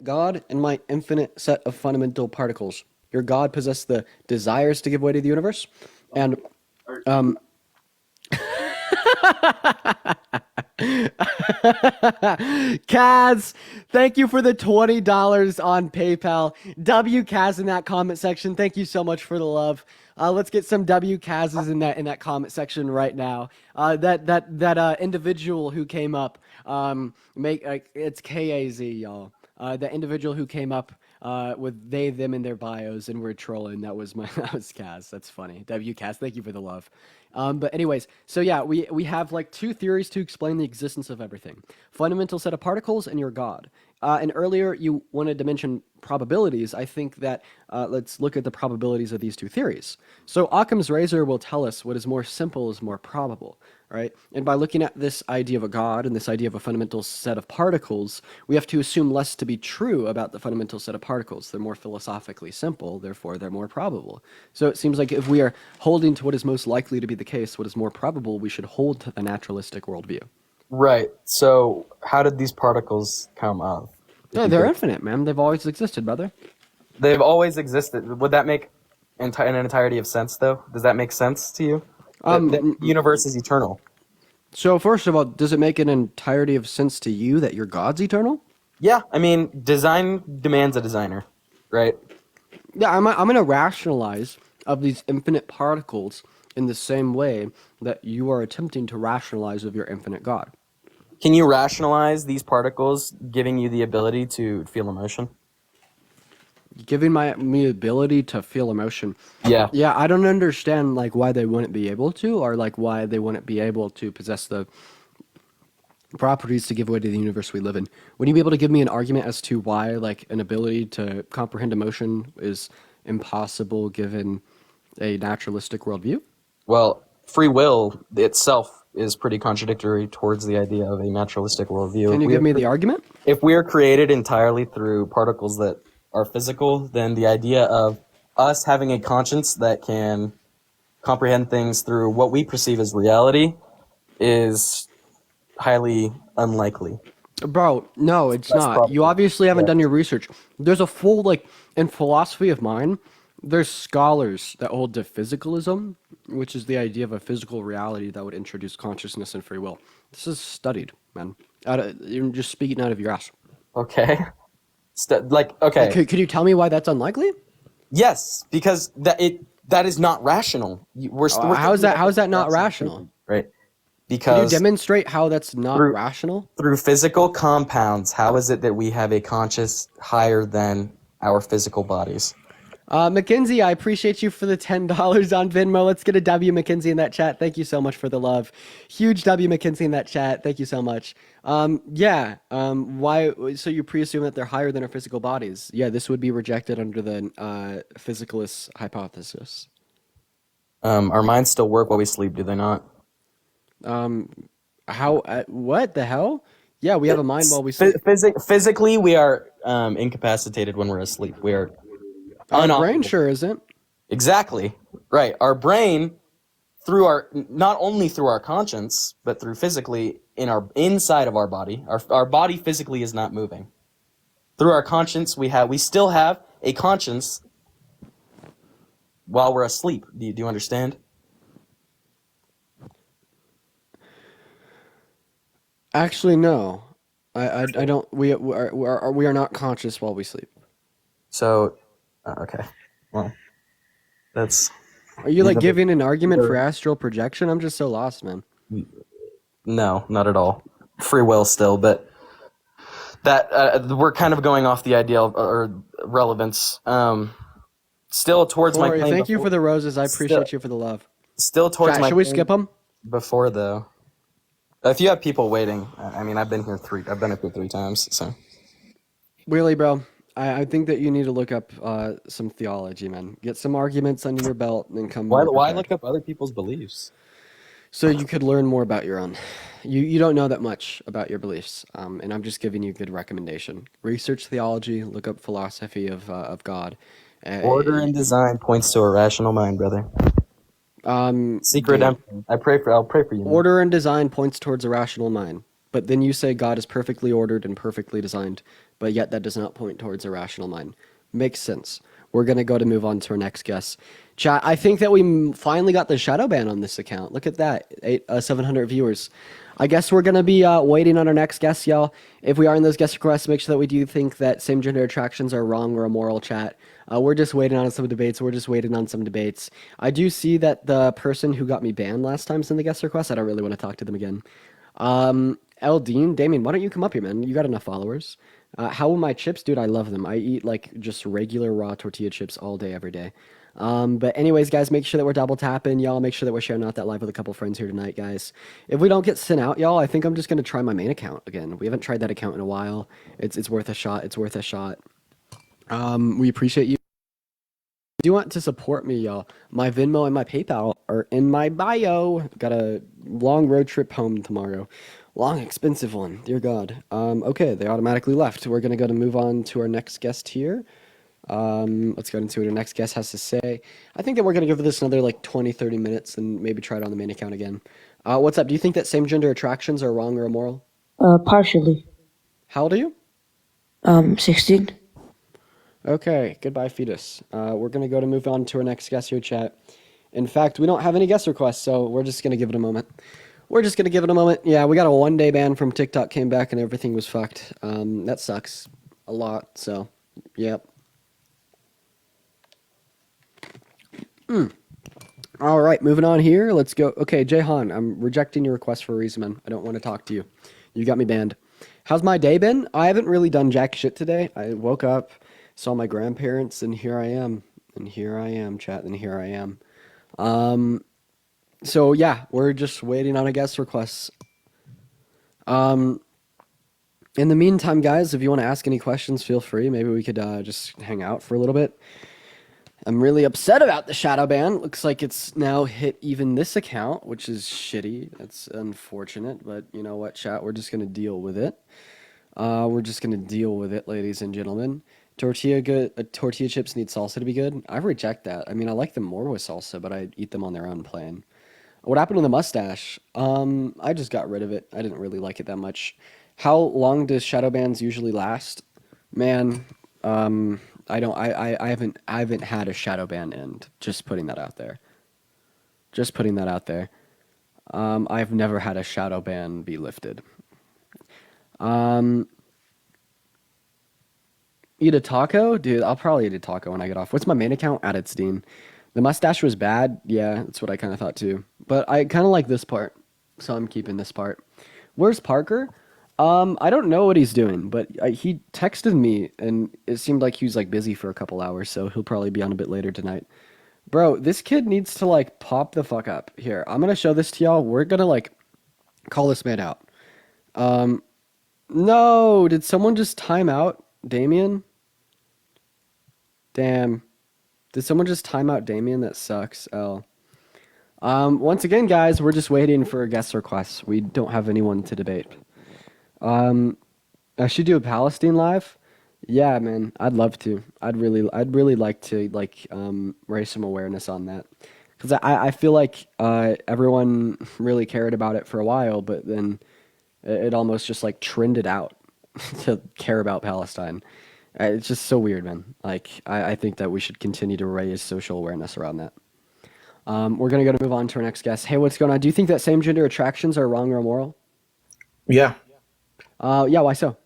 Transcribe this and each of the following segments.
God and my infinite set of fundamental particles. Your God possessed the desires to give way to the universe, and um, Kaz, thank you for the $20 on PayPal. W Kaz in that comment section. Thank you so much for the love. Let's get some W Kaz's in that comment section right now. That individual who came up, make it's KAZ, y'all. The individual who came up with they them in their bios and were trolling. That was my that was Kaz. That's funny. W Kaz, thank you for the love. But anyways, so yeah, we have like two theories to explain the existence of everything: fundamental set of particles and your God. And earlier you wanted to mention probabilities. I think that let's look at the probabilities of these two theories. So Occam's razor will tell us what is more simple is more probable, right? And by looking at this idea of a God and this idea of a fundamental set of particles, we have to assume less to be true about the fundamental set of particles. They're more philosophically simple, therefore they're more probable. So it seems like if we are holding to what is most likely to be the case, what is more probable, we should hold to the naturalistic worldview. Right. So how did these particles come up? Yeah, they're infinite, man. They've always existed, brother. They've always existed. Would that make an entirety of sense, though? Does that make sense to you? The universe is eternal. So first of all, does it make an entirety of sense to you that your God's eternal? Yeah, I mean, design demands a designer, right? Yeah, I'm going to rationalize of these infinite particles in the same way that you are attempting to rationalize of your infinite God. Can you rationalize these particles giving you the ability to feel emotion? Giving me ability to feel emotion. Yeah. Yeah, I don't understand like why they wouldn't be able to, or like why they wouldn't be able to possess the properties to give way to the universe we live in. Would you be able to give me an argument as to why like an ability to comprehend emotion is impossible given a naturalistic worldview? Well, free will itself is pretty contradictory towards the idea of a naturalistic worldview. Can you give me the argument? If we are created entirely through particles that are physical, then the idea of us having a conscience that can comprehend things through what we perceive as reality is highly unlikely. Bro, no, it's That's not. probably- You obviously haven't yeah. done your research. There's a full, like, in philosophy of mind, there's scholars that hold to physicalism, which is the idea of a physical reality that would introduce consciousness and free will. This is studied, man. You're just speaking out of your ass. Okay. Okay. Could you tell me why that's unlikely? Yes, because that is not rational. How is that not rational? Right. Can you Because demonstrate how that's not Through- rational? through physical compounds, how is it that we have a conscious higher than our physical bodies? Mackenzie, I appreciate you for the $10 on Venmo. Let's get a W, Mackenzie, in that chat. Thank you so much for the love. Huge W, Mackenzie, in that chat. Thank you so much. Why? So you pre-assume that they're higher than our physical bodies? Yeah, this would be rejected under the physicalist hypothesis. Our minds still work while we sleep, do they not? How? What the hell? Yeah, we have a mind while we sleep. Physically, we are incapacitated when we're asleep. We are Our brain unoperable. sure isn't. Exactly. Right. Our brain, through our not only through our conscience, but through physically inside of our body. Our body physically is not moving. Through our conscience, we still have a conscience while we're asleep. Do you understand? Actually, no. I don't. We are not conscious while we sleep. So, okay. Well, that's Are you like Yeah. giving an argument for astral projection? I'm just so lost, man. no, not at all. Free will still, but that we're kind of going off the idea of or relevance. Still towards my Corey, claim. thank you for the roses. I appreciate Still- you for the love. Still towards Chat, my. should we claim skip them? Before though, if you have people waiting, I mean, I've been here 3 times, so. Really, bro. I think that you need to look up some theology, man. Get some arguments under your belt and then come Why more prepared. look up other people's beliefs? So you could learn more about your own. You don't know that much about your beliefs, and I'm just giving you a good recommendation. Research theology, look up philosophy of God. Order and design points to a rational mind, brother. Seek dude, redemption. I'll pray for you. Man. order and design points towards a rational mind. But then you say God is perfectly ordered and perfectly designed, but yet that does not point towards a rational mind. Makes sense. We're gonna go to move on to our next guest. Chat. I think that we finally got the shadow ban on this account. Look at that, 700 viewers. I guess we're gonna be waiting on our next guest, y'all. If we are in those guest requests, make sure that we do think that same gender attractions are wrong or immoral. Chat. We're just waiting on some debates. I do see that the person who got me banned last time's in the guest request. I don't really want to talk to them again. L. Dean, Damien, why don't you come up here, man? You got enough followers. How are my chips? Dude, I love them. I eat like just regular raw tortilla chips all day, every day. But anyways, guys, make sure that we're double tapping, y'all. Make sure that we're sharing out that live with a couple friends here tonight, guys. If we don't get sent out, y'all, I think I'm just gonna try my main account again. We haven't tried that account in a while. It's worth a shot. It's worth a shot. We appreciate you. If you want to support me, y'all, my Venmo and my PayPal are in my bio. Got a long road trip home tomorrow. Long, expensive one. Dear God. Okay, they automatically left. We're gonna go to move on to our next guest here. Let's go into what our next guest has to say. I think that we're gonna give this another like 20, 30 minutes and maybe try it on the main account again. What's up? Do you think that same gender attractions are wrong or immoral? Partially. How old are you? 16. Okay, goodbye, fetus. We're gonna go to move on to our next guest here, chat. In fact, we don't have any guest requests, so we're just gonna give it a moment. Yeah, we got a 1-day ban from TikTok, came back and everything was fucked. That sucks a lot, so, yep. All right, moving on here. Let's go. Okay, Jayhan, I'm rejecting your request for a reason, man. I don't want to talk to you. You got me banned. How's my day been? I haven't really done jack shit today. I woke up, saw my grandparents, and here I am. Chat, and here I am. So yeah, we're just waiting on a guest request. In the meantime, guys, if you want to ask any questions, feel free. Maybe we could just hang out for a little bit. I'm really upset about the shadow ban. Looks like it's now hit even this account, which is shitty. That's unfortunate, but you know what, chat? We're just gonna deal with it. Ladies and gentlemen. Tortilla chips need salsa to be good. I reject that. I mean, I like them more with salsa, but I eat them on their own plain. What happened to the mustache? I just got rid of it. I didn't really like it that much. How long does shadow bans usually last? Man, I haven't had a shadow ban end. Just putting that out there. I've never had a shadow ban be lifted. Eat a taco? Dude, I'll probably eat a taco when I get off. What's my main account? It's Dean. The mustache was bad. Yeah, that's what I kind of thought too. But I kind of like this part, so I'm keeping this part. Where's Parker? I don't know what he's doing, but he texted me, and it seemed like he was like busy for a couple hours, so he'll probably be on a bit later tonight. Bro, this kid needs to like pop the fuck up. Here, I'm gonna show this to y'all. We're gonna like call this man out. No, did someone just time out Damien? Damn. Did someone just time out Damien? That sucks. Oh. Once again, guys, we're just waiting for guest requests. We don't have anyone to debate. I should do a Palestine live. Yeah, man, I'd love to. I'd really like to like raise some awareness on that, because I feel like everyone really cared about it for a while, but then it almost just like trended out to care about Palestine. It's just so weird, man. Like I think that we should continue to raise social awareness around that. We're gonna move on to our next guest. Hey, what's going on? Do you think that same gender attractions are wrong or immoral? Yeah. Yeah, why so?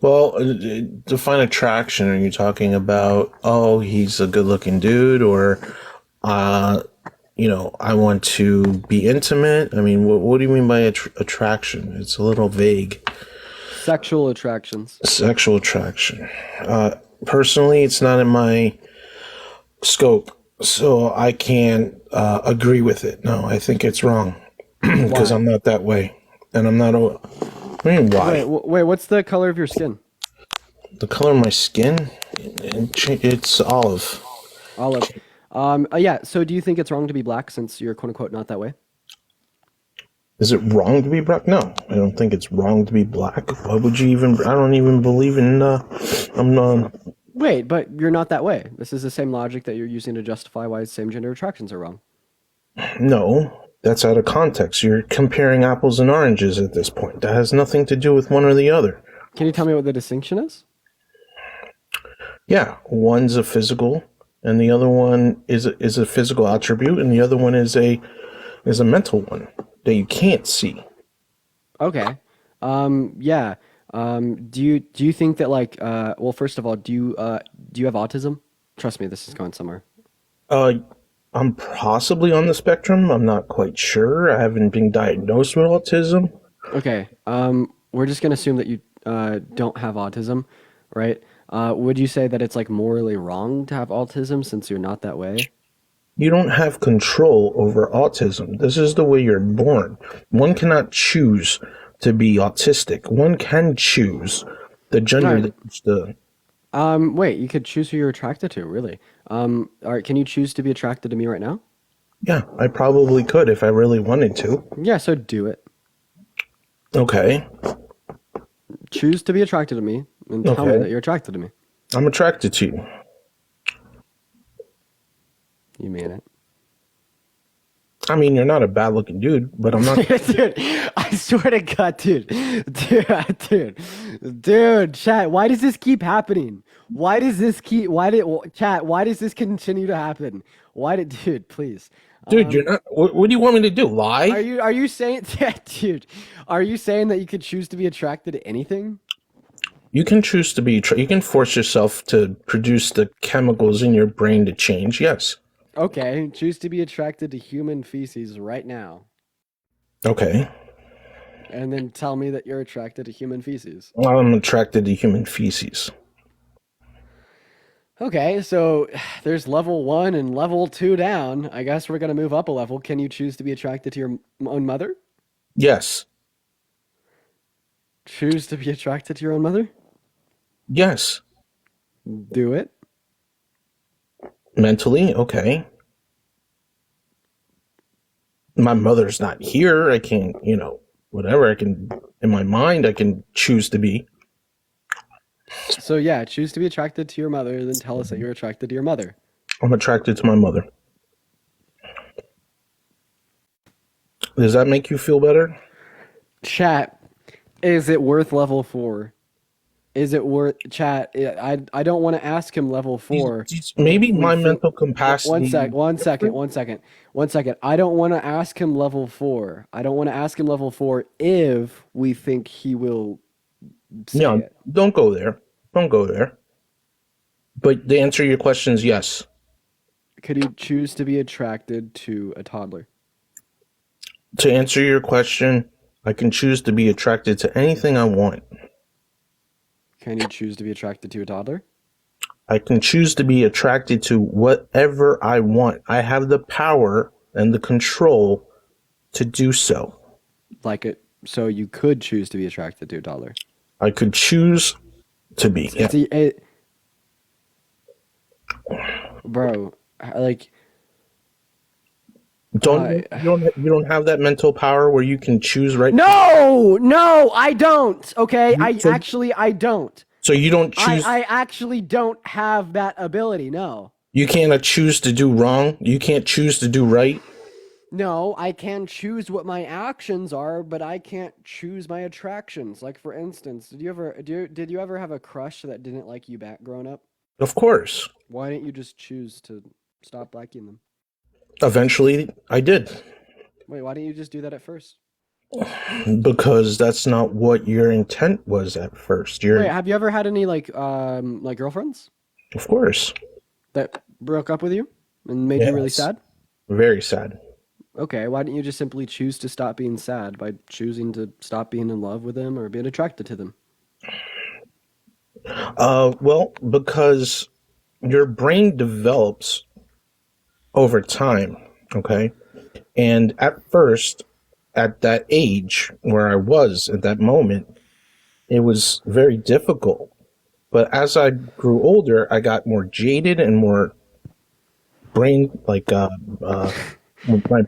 Well, define attraction. Are you talking about, oh, he's a good looking dude, or, I want to be intimate? I mean, what do you mean by attraction? It's a little vague. Sexual attractions. Sexual attraction. Personally, it's not in my scope, so I can't agree with it. No, I think it's wrong because I'm not that way, and I'm not. I mean, why? Wait, what's the color of your skin? The color of my skin? It's olive. Olive. Yeah, so do you think it's wrong to be black since you're quote unquote not that way? Is it wrong to be black? No, I don't think it's wrong to be black. Why would you even? I don't even believe in. Wait, but you're not that way. This is the same logic that you're using to justify why same gender attractions are wrong. No, That's out of context. You're comparing apples and oranges at this point. That has nothing to do with one or the other. Can you tell me what the distinction is? Yeah, one's a physical, and the other one is a physical attribute, and the other one is a mental one that you can't see. Okay. Yeah. Do you think that like well, first of all, do you have autism? Trust me, this is going somewhere. I'm possibly on the spectrum. I'm not quite sure. I haven't been diagnosed with autism. Okay. We're just gonna assume that you don't have autism, right? Would you say that it's like morally wrong to have autism since you're not that way? You don't have control over autism. This is the way you're born. One cannot choose to be autistic. One can choose the gender Right. that the Wait, you could choose who you're attracted to, really. All right, can you choose to be attracted to me right now? yeah, I probably could if I really wanted to. Yeah, so do it. Okay. Choose to be attracted to me and tell me Okay. that you're attracted to me. I'm attracted to you. You mean it. I mean, you're not a bad looking dude, but I'm not. Dude, I swear to God, dude, chat, why does this keep happening? Why does this chat, why does this continue to happen? Dude, please. Dude, you're not. What do you want me to do? Lie? Are you saying, yeah, dude, are you saying that you could choose to be attracted to anything? You can choose to be. You can force yourself to produce the chemicals in your brain to change. Yes. Okay, choose to be attracted to human feces right now. Okay. And then tell me that you're attracted to human feces. Well, I'm attracted to human feces. Okay, so there's level 1 and level 2 down. I guess we're gonna move up a level. Can you choose to be attracted to your own mother? Yes. Choose to be attracted to your own mother? Yes. Do it. Mentally, okay. My mother's not here. I can't, whatever. I can, in my mind, I can choose to be. So yeah, choose to be attracted to your mother, then tell us that you're attracted to your mother. I'm attracted to my mother. Does that make you feel better? Chat, is it worth level 4? Is it worth chat? I don't want to ask him level 4. Maybe We my think- mental capacity. One second. I don't want to ask him level 4. I don't want to ask him level 4 if we think he will say No, it. don't go there. Don't go there. But the answer to your question is yes. Could you choose to be attracted to a toddler? To answer your question, I can choose to be attracted to anything I want. Can you choose to be attracted to a toddler? I can choose to be attracted to whatever I want. I have the power and the control to do so. So you could choose to be attracted to a toddler. I could choose to be. Yeah. See, bro, like You don't have that mental power where you can choose right. no, I don't. Okay, I don't. So you don't choose. I actually don't have that ability. No. You can't choose to do wrong. You can't choose to do right. No, I can choose what my actions are, but I can't choose my attractions. Like for instance, did you ever have a crush that didn't like you back growing up? Of course. Why didn't you just choose to stop liking them? Eventually, I did. Wait, why didn't you just do that at first? Because that's not what your intent was at first. Wait, have you ever had any like girlfriends Of course. that broke up with you and made you really Yes. sad? Very sad. Okay, why didn't you just simply choose to stop being sad by choosing to stop being in love with them or being attracted to them? Well, because your brain develops over time, okay? And at first, at that age where I was at that moment, it was very difficult. But as I grew older, I got more jaded and more brain, my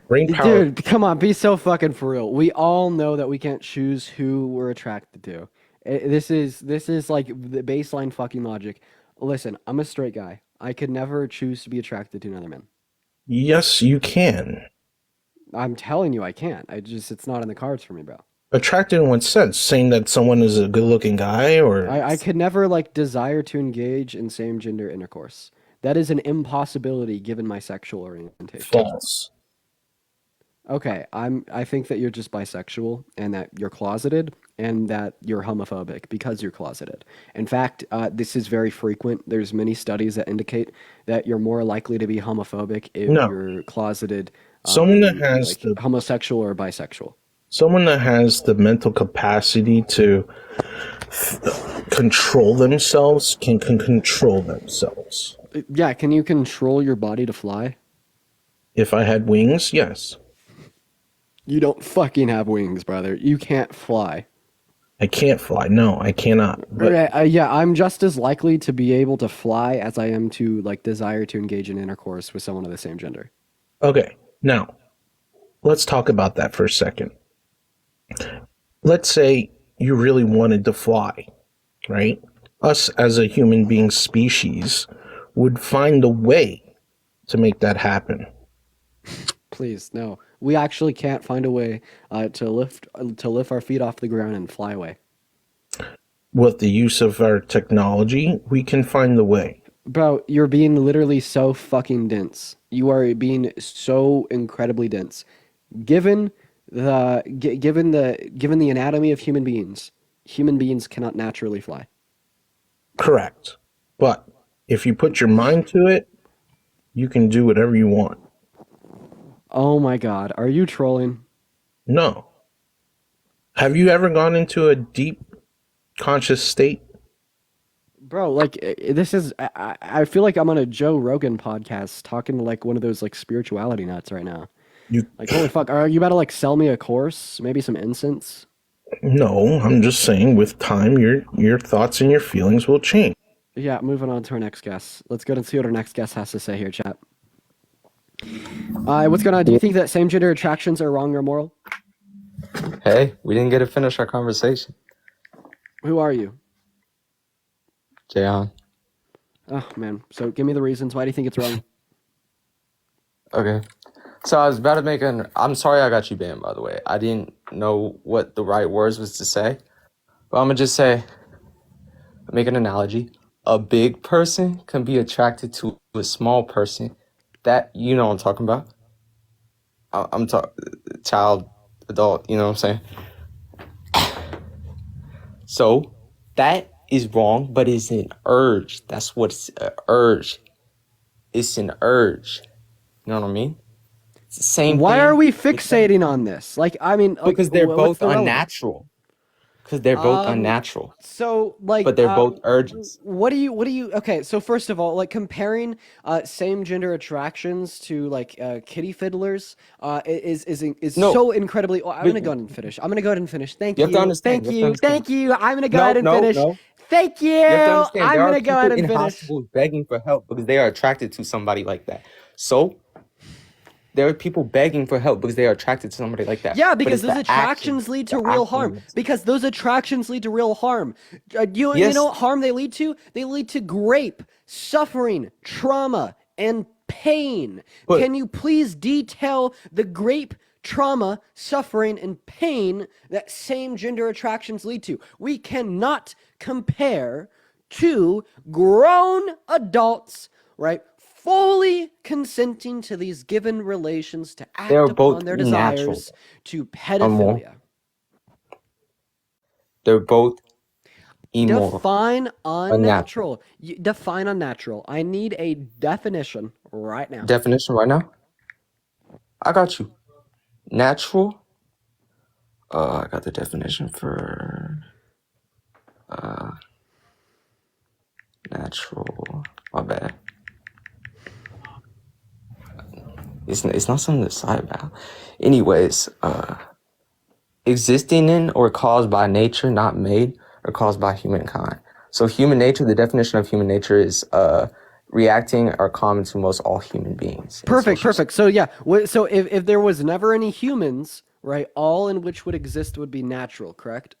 brain power. Dude, come on, be so fucking for real. We all know that we can't choose who we're attracted to. This is like the baseline fucking logic. Listen, I'm a straight guy. I could never choose to be attracted to another man. Yes, you can. I'm telling you, I can't. It's not in the cards for me, bro. Attracted in what sense? Saying that someone is a good-looking guy, or I could never like desire to engage in same gender intercourse. That is an impossibility given my sexual orientation. false? Okay, I think that you're just bisexual and that you're closeted and that you're homophobic because you're closeted. In fact, this is very frequent. There's many studies that indicate that you're more likely to be homophobic if No. you're closeted, Someone that has like the homosexual or bisexual. someone that has the mental capacity to control themselves can control themselves. Yeah, can you control your body to fly? If I had wings, yes. You don't fucking have wings, brother. You can't fly. I can't fly. No, I cannot. But Okay, yeah, I'm just as likely to be able to fly as I am to like desire to engage in intercourse with someone of the same gender. okay, now let's talk about that for a second. Let's say you really wanted to fly, right? Us as a human being species would find a way to make that happen. Please, no. We actually can't find a way to lift our feet off the ground and fly away. With the use of our technology, we can find the way. Bro, you're being literally so fucking dense. You are being so incredibly dense. Given given the anatomy of human beings cannot naturally fly. Correct. But if you put your mind to it, you can do whatever you want. Oh my god, are you trolling? No. Have you ever gone into a deep conscious state? Bro, like this is I feel like I'm on a Joe Rogan podcast talking to like one of those like spirituality nuts right now. You Like holy fuck, are you about to like sell me a course? Maybe some incense? No, I'm just saying with time your thoughts and your feelings will change. Yeah, moving on to our next guest. Let's go and see what our next guest has to say here, chat. What's going on? Do you think that same gender attractions are wrong or moral? Hey, we didn't get to finish our conversation. Who are you? Jayon. Oh man. So give me the reasons. Why do you think it's wrong? Okay. So I was about to make I'm sorry I got you banned, by the way. I didn't know what the right words was to say. But I'm going to just say, make an analogy. A big person can be attracted to a small person. That, you know what I'm talking about. I'm talking child, adult, you know what I'm saying? So that is wrong, but it's an urge. That's what's an urge. It's an urge. You know what I mean? It's the same Why thing. are we fixating on this? Like, I mean, like, Because they're what's both the relevance? unnatural. Because they're both Um, unnatural. So, like, But they're both urges. What do you? Okay, so first of all, like comparing same gender attractions to like kitty fiddlers is No. so incredibly. Oh, I'm But- gonna go ahead and finish. I'm gonna go ahead and finish. Thank You you. have to understand, Thank you you. have to understand. Thank you. I'm gonna go No, ahead and no, finish. no. Thank you. You have to understand, I'm there are gonna go ahead people and in finish. hospitals begging for help because they are attracted to somebody like that. So there are people begging for help because they are attracted to somebody like that. Yeah, But because it's those the attractions action, lead to the real action harm. that's- Because those attractions lead to real harm. You Yes. know what harm they lead to? They lead to grape, suffering, trauma, and pain. But- Can you please detail the grape, trauma, suffering, and pain that same gender attractions lead to? We cannot compare two grown adults, right? Fully consenting to these given relations to act They're upon both their natural. desires to pedophilia. They're both immoral. Define unnatural. Define unnatural. I need a definition right now. Definition right now? I got you. Natural. I got the definition for natural. My bad. It's not something to sigh about. Anyways, existing in or caused by nature, not made or caused by humankind. So human nature, the definition of human nature is reacting are common to most all human beings. in Perfect, social perfect. So yeah, so if there was never any humans, right, all in which would exist would be natural, correct?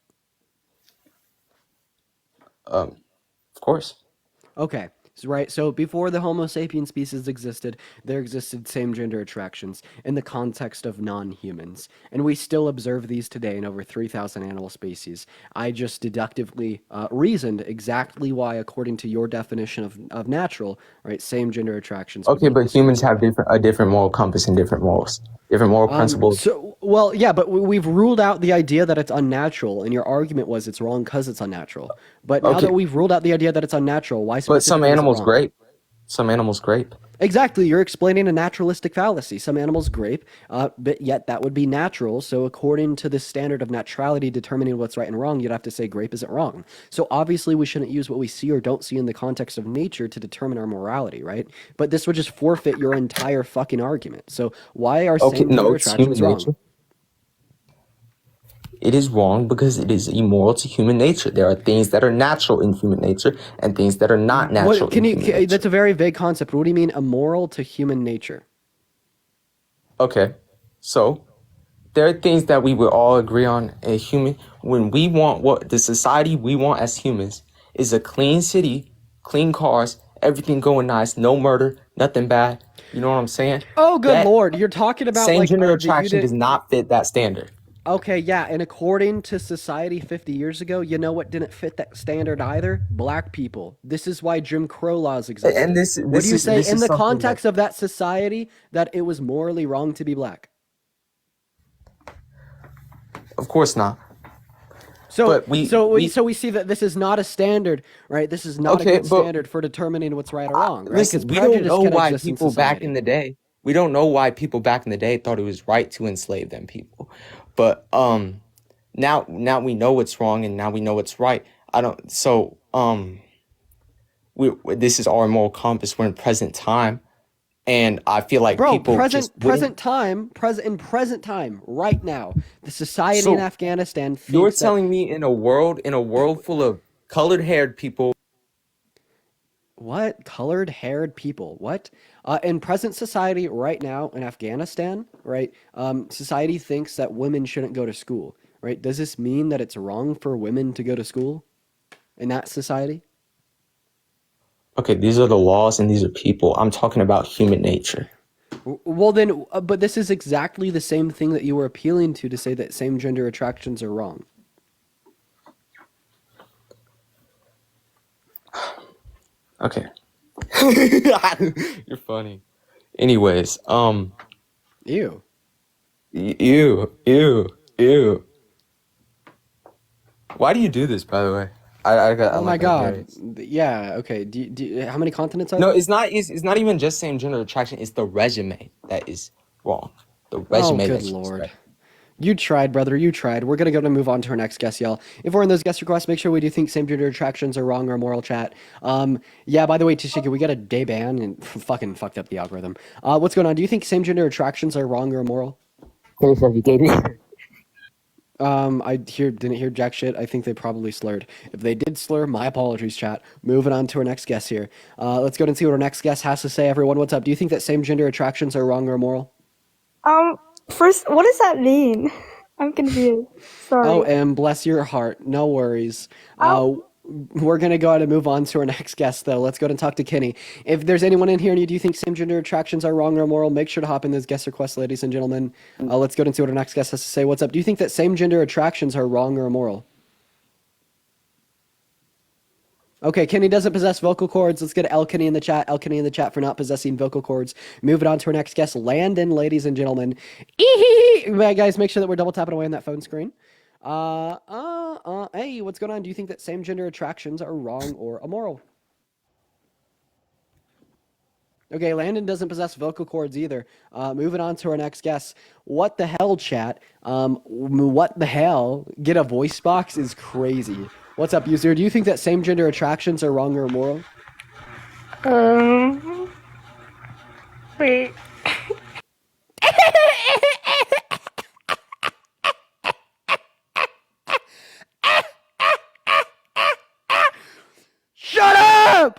Of course. Okay. right? So before the Homo sapien species existed, there existed same-gender attractions in the context of non-humans, and we still observe these today in over 3,000 animal species. I just deductively reasoned exactly why, according to your definition of natural, right, same-gender attractions would Okay, be but humans same. have a different moral compass and different morals, different moral principles. Well, yeah, but we've ruled out the idea that it's unnatural, and your argument was it's wrong because it's unnatural. But now Okay, that we've ruled out the idea that it's unnatural, why but some specifically is it animals wrong? grape. Some animals grape. Exactly, you're explaining a naturalistic fallacy. Some animals grape, but yet that would be natural. So, according to the standard of naturality determining what's right and wrong, you'd have to say grape isn't wrong. So, obviously, we shouldn't use what we see or don't see in the context of nature to determine our morality, right? But this would just forfeit your entire fucking argument. So, why are Okay, same no, gender it's human attractions wrong? nature. It is wrong because it is immoral to human nature. There are things that are natural in human nature and things that are not natural What can in you? human nature. That's a very vague concept. What do you mean immoral to human nature? Okay, so there are things that we would all agree on a human. When we want what the society we want as humans is a clean city, clean cars, everything going nice, no murder, nothing bad. You know what I'm saying? Oh, good That lord! You're talking about same like gender that you attraction does didn't. not fit that standard. Okay, yeah, and according to society 50 years ago, you know what didn't fit that standard either? Black people. This is why Jim Crow laws existed. And this What this do you is say this in is the something that, context of that society that it was morally wrong to be black? of course not. So, But so we see that this is not a standard, right? This is not a okay, good but standard for determining what's right or wrong, right? Because listen, we don't prejudice know can why exist in people back in society. the day. We don't know why people back in the day thought it was right to enslave them people. But now we know what's wrong and now we know what's right. I don't so this is our moral compass. We're in present time, and I feel like Bro, people just wouldn't. in present time, right now, the society in So Afghanistan you're thinks that telling me in a world full of colored haired people. what colored haired people? What? In present society right now in Afghanistan, right? Society thinks that women shouldn't go to school, right? Does this mean that it's wrong for women to go to school in that society? Okay, these are the laws and these are people. I'm talking about human nature. Well, then, but this is exactly the same thing that you were appealing to say that same gender attractions are wrong. Okay. You're funny. Anyways, Ew. ew. Why do you do this, by the way? Oh my I'm God. curious. Yeah. Okay. How many continents are No, there? it's not even just same gender attraction. It's the resume that is wrong. The Oh, resume good that you lord. expect. You tried, brother. You tried. We're gonna go to move on to our next guest, y'all. If we're in those guest requests, make sure we do think same gender attractions are wrong or moral chat. Yeah. By the way, Tashika, we got a day ban and fucking fucked up the algorithm. What's going on? Do you think same gender attractions are wrong or immoral? Didn't hear jack shit. I think they probably slurred. If they did slur, my apologies, chat. Moving on to our next guest here. Let's go and see what our next guest has to say. Everyone, what's up? Do you think that same gender attractions are wrong or immoral? First, what does that mean? I'm confused. Sorry. Oh, and bless your heart. No worries. Oh. We're going to go ahead and move on to our next guest, though. Let's go ahead and talk to Kenny. If there's anyone in here and you do think same gender attractions are wrong or immoral, make sure to hop in those guest requests, ladies and gentlemen. Let's go ahead and see what our next guest has to say. What's up? Do you think that same gender attractions are wrong or immoral? Okay, Kenny doesn't possess vocal cords. Let's get El Kenny in the chat. El Kenny in the chat for not possessing vocal cords. Moving on to our next guest, Landon, ladies and gentlemen. Guys, make sure that we're double tapping away on that phone screen. Hey, what's going on? Do you think that same gender attractions are wrong or immoral? Okay, Landon doesn't possess vocal cords either. Moving on to our next guest. What the hell, chat? What the hell? Get a voice box is crazy. What's up, user? Do you think that same gender attractions are wrong or immoral? Wait. Shut up!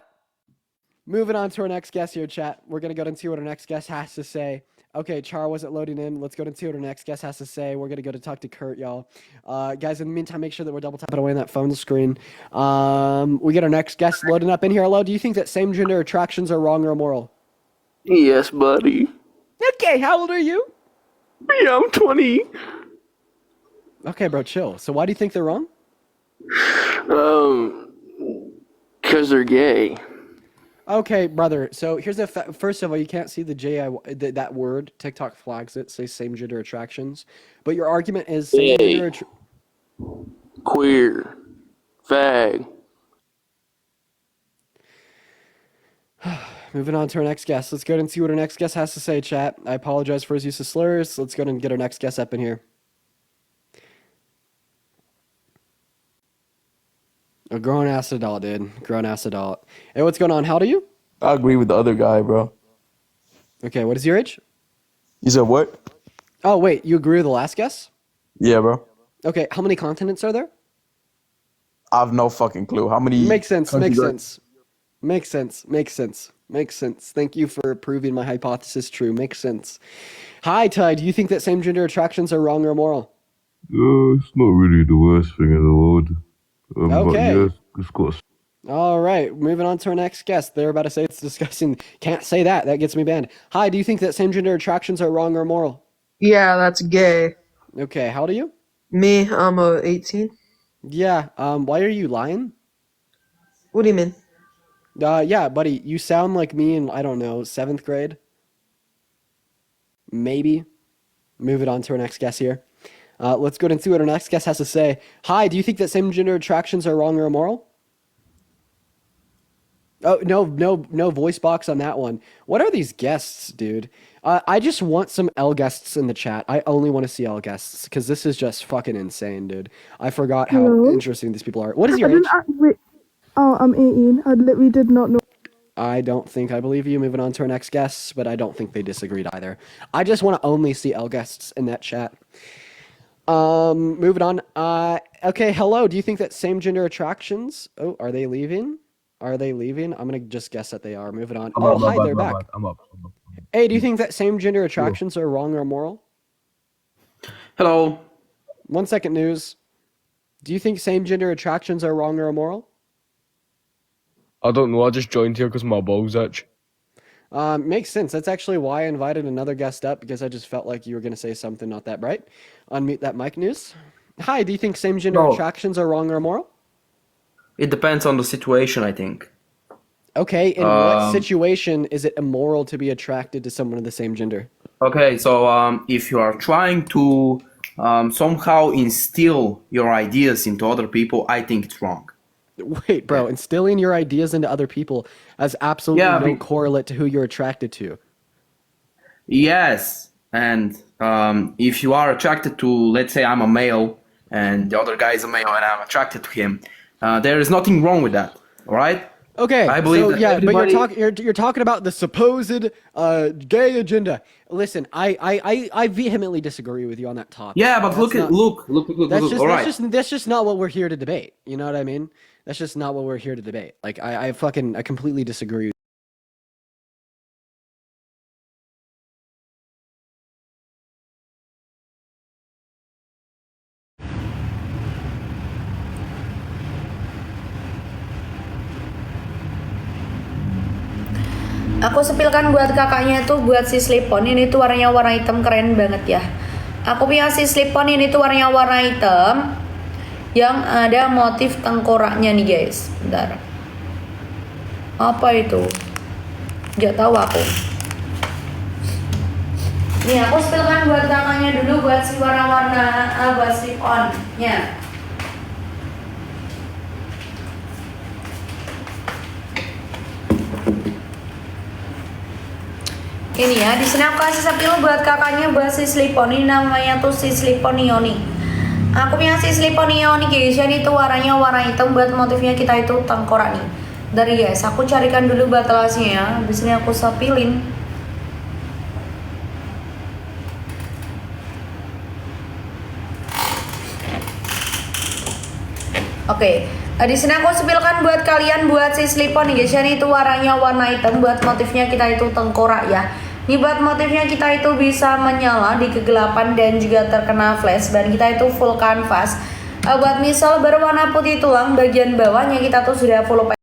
Moving on to our next guest here, chat. We're going to go and see what our next guest has to say. Okay, Char wasn't loading in. Let's go to see what our next guest has to say. We're gonna go to talk to Kurt, y'all. Guys, in the meantime, make sure that we're double tapping away on that phone screen. We get our next guest loading up in here. Hello, do you think that same gender attractions are wrong or immoral? Yes, buddy. Okay, how old are you? Yeah, I'm 20. Okay, bro, chill. So why do you think they're wrong? Because they're gay. Okay, brother. So here's the first of all, you can't see the that word. TikTok flags it. Say same gender attractions, but your argument is same Hey. gender. Queer. Fag. Moving on to our next guest. Let's go ahead and see what our next guest has to say, chat. I apologize for his use of slurs. Let's go ahead and get our next guest up in here. A grown ass adult, dude. Grown ass adult. Hey, what's going on? How old are you? I agree with the other guy, bro. Okay, what is your age? You said what? Oh, wait, you agree with the last guest? Yeah, bro. Okay, how many continents are there? I have no fucking clue. How many? Makes sense, countries makes are- sense. Makes sense, makes sense, makes sense. Thank you for proving my hypothesis true. Makes sense. Hi, Ty. Do you think that same gender attractions are wrong or immoral? It's not really the worst thing in the world. Okay. But yeah, it's got All right, moving on to our next guest. They're about to say it's disgusting. Can't say that. That gets me banned. Hi, do you think that same gender attractions are wrong or immoral? Yeah, that's gay. Okay, how old are you? Me, I'm 18. Yeah, why are you lying? What do you mean? Yeah, buddy, you sound like me in, I don't know, 7th grade. Maybe. Move it on to our next guest here. Let's go and see what our next guest has to say. Hi, do you think that same gender attractions are wrong or immoral? Oh, no voice box on that one. What are these guests, dude? I just want some L guests in the chat. I only want to see L guests because this is just fucking insane, dude. I forgot how Hello? interesting these people are. What is I your age? didn't wait. Oh, I'm 18. I literally did not know. I don't think I believe you. Moving on to our next guests, but I don't think they disagreed either. I just want to only see L guests in that chat. Moving on. Okay, hello. Do you think that same gender attractions? Oh, are they leaving? Are they leaving? I'm gonna just guess that they are. Moving on. Oh, hi, they're back. I'm up. Hey, do you think that same gender attractions are wrong or immoral? Hello. 1 second news. Do you think same gender attractions are wrong or immoral? I don't know. I just joined here because my balls itch. Makes sense. That's actually why I invited another guest up because I just felt like you were gonna say something not that bright. Unmute that mic news. Hi, do you think same gender No. attractions are wrong or immoral? It depends on the situation, I think. Okay, in what situation is it immoral to be attracted to someone of the same gender? Okay, so if you are trying to somehow instill your ideas into other people, I think it's wrong. Wait, bro, instilling your ideas into other people has absolutely Yeah, no be- correlate to who you're attracted to. Yes, and if you are attracted to, let's say I'm a male and the other guy is a male and I'm attracted to him, there is nothing wrong with that. All right? Okay, I believe so that yeah, but everybody- you're talking about the supposed gay agenda. Listen, I vehemently disagree with you on that topic. Yeah, but That's look. That's just All right. that's just not what we're here to debate. You know what I mean? That's just not what we're here to debate. Like I completely disagree. Aku sepilkan buat kakaknya itu buat si slip-on ini tuh warnanya warna hitam keren banget ya. Aku punya si slip-on ini tuh warnanya warna hitam yang ada motif tengkoraknya nih guys. Bentar. Apa itu? Gak tahu aku. Nih aku sepilkan buat kakaknya dulu buat si warna-warna buat slip-on-nya. Ini ya, di sini aku kasih sepil buat kakaknya buat si slip-on ini namanya tuh si slip-on Ioni. Aku punya si slip-on Ioni guys, ini tuh warnanya warna hitam buat motifnya kita itu tengkorak nih. Dari guys, aku carikan dulu batalasnya ya. Di sini aku sepilin. Oke. Di sini aku sepilkan buat kalian buat si slip-on nih guys. Ini itu warnanya warna hitam buat motifnya kita itu tengkorak ya. Ini buat motifnya kita itu bisa menyala di kegelapan dan juga terkena flash, dan kita itu full canvas. Buat misal berwarna putih tulang bagian bawahnya kita tuh sudah full